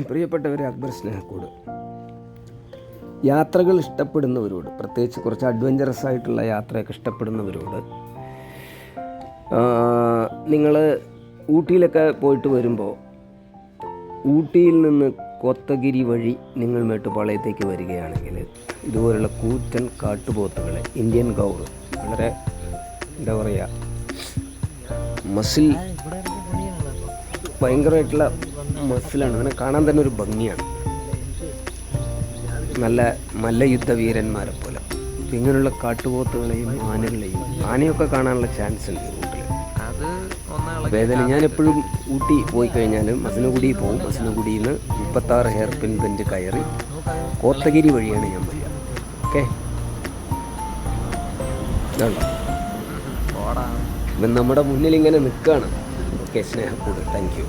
പ്രിയപ്പെട്ടവരെ, അക്ബർ സ്നേഹക്കൂട് യാത്രകൾ ഇഷ്ടപ്പെടുന്നവരോട്, പ്രത്യേകിച്ച് കുറച്ച് അഡ്വഞ്ചറസ് ആയിട്ടുള്ള യാത്രയൊക്കെ ഇഷ്ടപ്പെടുന്നവരോട്, നിങ്ങൾ ഊട്ടിയിലൊക്കെ പോയിട്ട് വരുമ്പോൾ ഊട്ടിയിൽ നിന്ന് കോത്തഗിരി വഴി നിങ്ങൾ മേട്ടുപ്പാളയത്തേക്ക് വരികയാണെങ്കിൽ ഇതുപോലുള്ള കൂറ്റൻ കാട്ടുപോത്തുകളെ, ഇന്ത്യൻ ഗൗർ, വളരെ എന്താ പറയുക, മസിൽ, ഭയങ്കരമായിട്ടുള്ള മസിലാണ്, അങ്ങനെ കാണാൻ തന്നെ ഒരു ഭംഗിയാണ്, നല്ല മല്ലയുദ്ധ വീരന്മാരെ പോലെ. ഇങ്ങനെയുള്ള കാട്ടുപോത്തുകളെയും ആനകളെയും, ആനയൊക്കെ കാണാനുള്ള ചാൻസ് ഉണ്ട് റൂട്ടിൽ. അപ്പോൾ ഏതായാലും ഞാൻ എപ്പോഴും ഊട്ടി പോയി കഴിഞ്ഞാൽ മസനഗുഡി പോകും. മസനഗുഡിയിൽ നിന്ന് 36 ഹെയർ പിൻ ബെൻഡ് കയറി കോത്തഗിരി വഴിയാണ് ഞാൻ വരിക. ഓക്കെ, ഇപ്പം നമ്മുടെ മുന്നിൽ ഇങ്ങനെ നിൽക്കുകയാണ്. ഓക്കെ, സ്നേഹക്കൂട്, താങ്ക് യു.